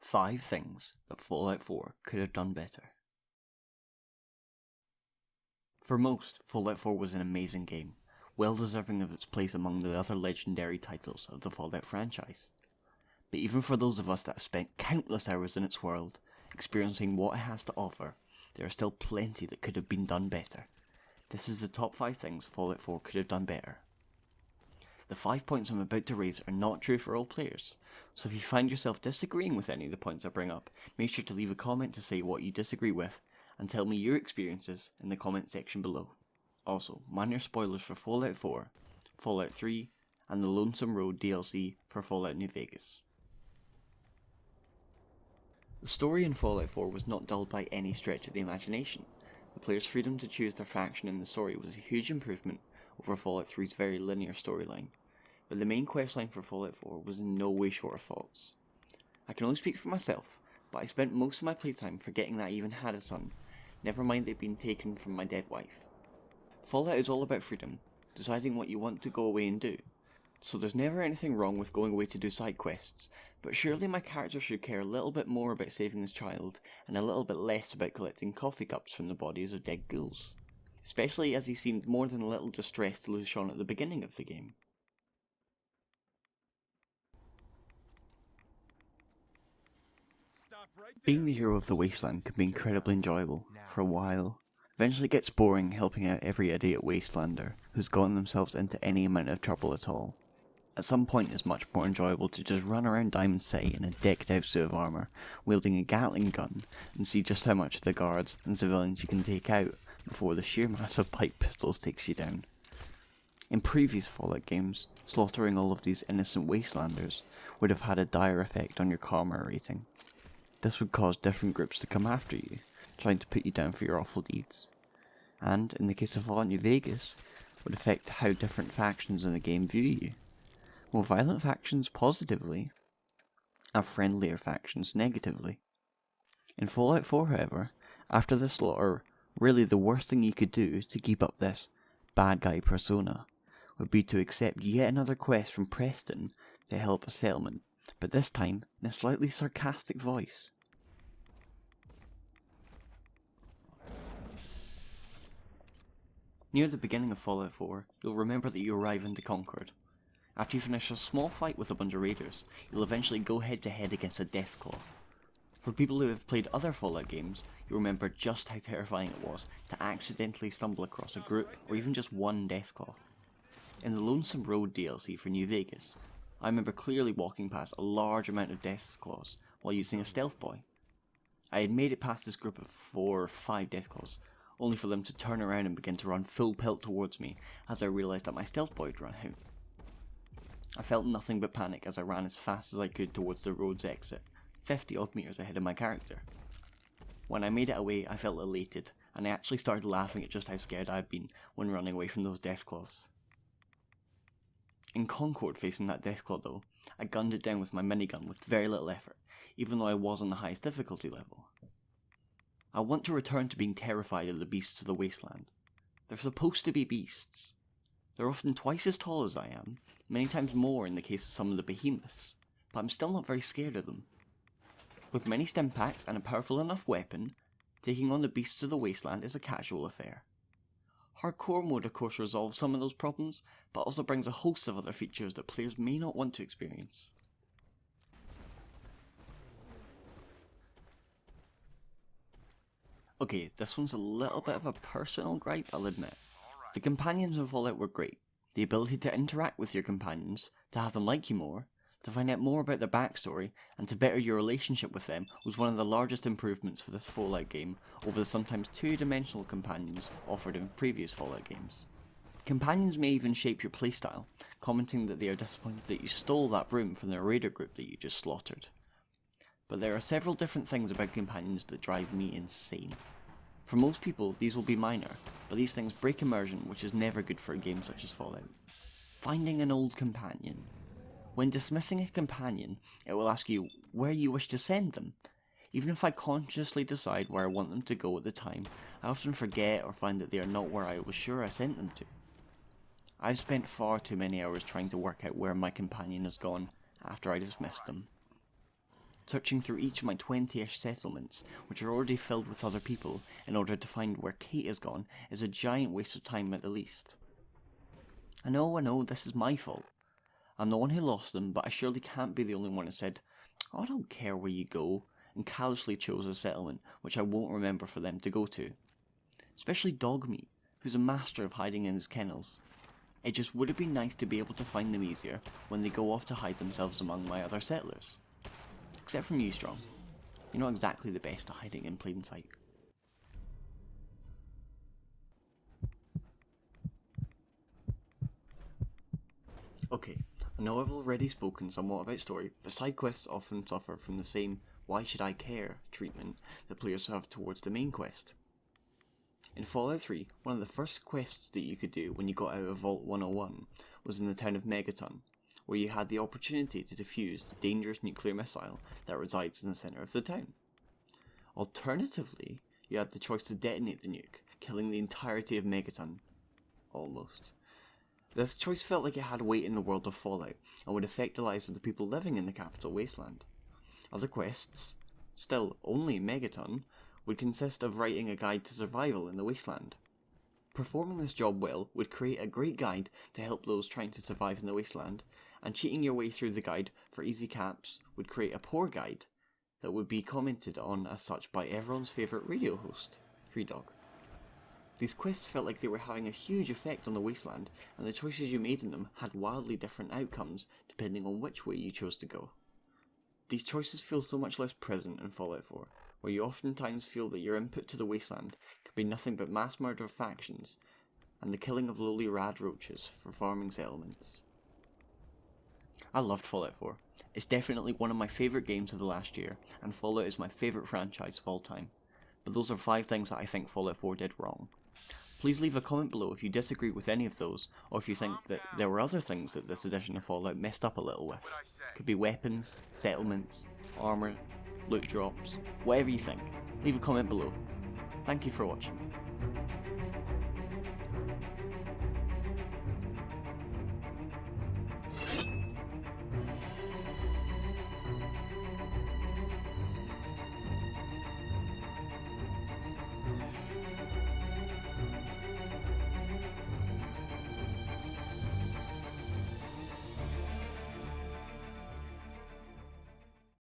5 things that Fallout 4 could have done better. For most, Fallout 4 was an amazing game, well deserving of its place among the other legendary titles of the Fallout franchise. But even for those of us that have spent countless hours in its world, experiencing what it has to offer, there are still plenty that could have been done better. This is the top 5 things Fallout 4 could have done better. The 5 points I'm about to raise are not true for all players, so if you find yourself disagreeing with any of the points I bring up, make sure to leave a comment to say what you disagree with, and tell me your experiences in the comment section below. Also, minor spoilers for Fallout 4, Fallout 3, and the Lonesome Road DLC for Fallout New Vegas. The story in Fallout 4 was not dulled by any stretch of the imagination. The player's freedom to choose their faction in the story was a huge improvement over Fallout 3's very linear storyline, but the main questline for Fallout 4 was in no way short of faults. I can only speak for myself, but I spent most of my playtime forgetting that I even had a son, never mind it being taken from my dead wife. Fallout is all about freedom, deciding what you want to go away and do, so there's never anything wrong with going away to do side quests, but surely my character should care a little bit more about saving his child, and a little bit less about collecting coffee cups from the bodies of dead ghouls. Especially as he seemed more than a little distressed to lose Sean at the beginning of the game. Being the hero of the wasteland can be incredibly enjoyable for a while. Eventually it gets boring helping out every idiot wastelander who's gotten themselves into any amount of trouble at all. At some point it's much more enjoyable to just run around Diamond City in a decked out suit of armour, wielding a Gatling gun, and see just how much of the guards and civilians you can take out before the sheer mass of pipe pistols takes you down. In previous Fallout games, slaughtering all of these innocent wastelanders would have had a dire effect on your karma rating. This would cause different groups to come after you, trying to put you down for your awful deeds. And, in the case of Fallout New Vegas, would affect how different factions in the game view you. More violent factions positively, and friendlier factions negatively. In Fallout 4, however, after the slaughter, really the worst thing you could do to keep up this bad guy persona would be to accept yet another quest from Preston to help a settlement, but this time in a slightly sarcastic voice. Near the beginning of Fallout 4, you'll remember that you arrive into Concord. After you finish a small fight with a bunch of raiders, you'll eventually go head to head against a Deathclaw. For people who have played other Fallout games, you'll remember just how terrifying it was to accidentally stumble across a group or even just one Deathclaw. In the Lonesome Road DLC for New Vegas, I remember clearly walking past a large amount of Deathclaws while using a stealth boy. I had made it past this group of 4 or 5 Deathclaws, only for them to turn around and begin to run full pelt towards me as I realised that my stealth boy had run out. I felt nothing but panic as I ran as fast as I could towards the road's exit, 50 odd meters ahead of my character. When I made it away, I felt elated, and I actually started laughing at just how scared I had been when running away from those Deathclaws. In Concord facing that Deathclaw though, I gunned it down with my minigun with very little effort, even though I was on the highest difficulty level. I want to return to being terrified of the beasts of the wasteland. They're supposed to be beasts. They're often twice as tall as I am, many times more in the case of some of the behemoths, but I'm still not very scared of them. With many stim packs and a powerful enough weapon, taking on the beasts of the wasteland is a casual affair. Hardcore mode of course resolves some of those problems, but also brings a host of other features that players may not want to experience. Okay, this one's a little bit of a personal gripe, I'll admit. The companions in Fallout were great. The ability to interact with your companions, to have them like you more, to find out more about their backstory, and to better your relationship with them was one of the largest improvements for this Fallout game over the sometimes two-dimensional companions offered in previous Fallout games. Companions may even shape your playstyle, commenting that they are disappointed that you stole that broom from the raider group that you just slaughtered. But there are several different things about companions that drive me insane. For most people, these will be minor, but these things break immersion, which is never good for a game such as Fallout. Finding an old companion. When dismissing a companion, it will ask you where you wish to send them. Even if I consciously decide where I want them to go at the time, I often forget or find that they are not where I was sure I sent them to. I've spent far too many hours trying to work out where my companion has gone after I dismissed them. searching through each of my 20-ish settlements, which are already filled with other people, in order to find where Kate has gone, is a giant waste of time at the least. I know, this is my fault. I'm the one who lost them, but I surely can't be the only one who said, "Oh, I don't care where you go," and callously chose a settlement which I won't remember for them to go to. Especially Dogmeat, who's a master of hiding in his kennels. It just would have been nice to be able to find them easier when they go off to hide themselves among my other settlers. Except from you, Strong. You're not exactly the best at hiding in plain sight. Okay, I know I've already spoken somewhat about story, but side quests often suffer from the same "why should I care" treatment that players have towards the main quest. In Fallout 3, one of the first quests that you could do when you got out of Vault 101 was in the town of Megaton, where you had the opportunity to defuse the dangerous nuclear missile that resides in the centre of the town. Alternatively, you had the choice to detonate the nuke, killing the entirety of Megaton. Almost. This choice felt like it had weight in the world of Fallout, and would affect the lives of the people living in the capital wasteland. Other quests, still only Megaton, would consist of writing a guide to survival in the wasteland. Performing this job well would create a great guide to help those trying to survive in the wasteland, and cheating your way through the guide for easy caps would create a poor guide that would be commented on as such by everyone's favourite radio host, Dog. These quests felt like they were having a huge effect on the wasteland, and the choices you made in them had wildly different outcomes depending on which way you chose to go. These choices feel so much less present in Fallout 4, where you oftentimes feel that your input to the wasteland could be nothing but mass murder of factions, and the killing of lowly rad roaches for farming settlements. I loved Fallout 4. It's definitely one of my favourite games of the last year, and Fallout is my favourite franchise of all time. But those are 5 things that I think Fallout 4 did wrong. Please leave a comment below if you disagree with any of those, or if you think that there were other things that this edition of Fallout messed up a little with. Could be weapons, settlements, armour, loot drops, whatever you think. Leave a comment below. Thank you for watching.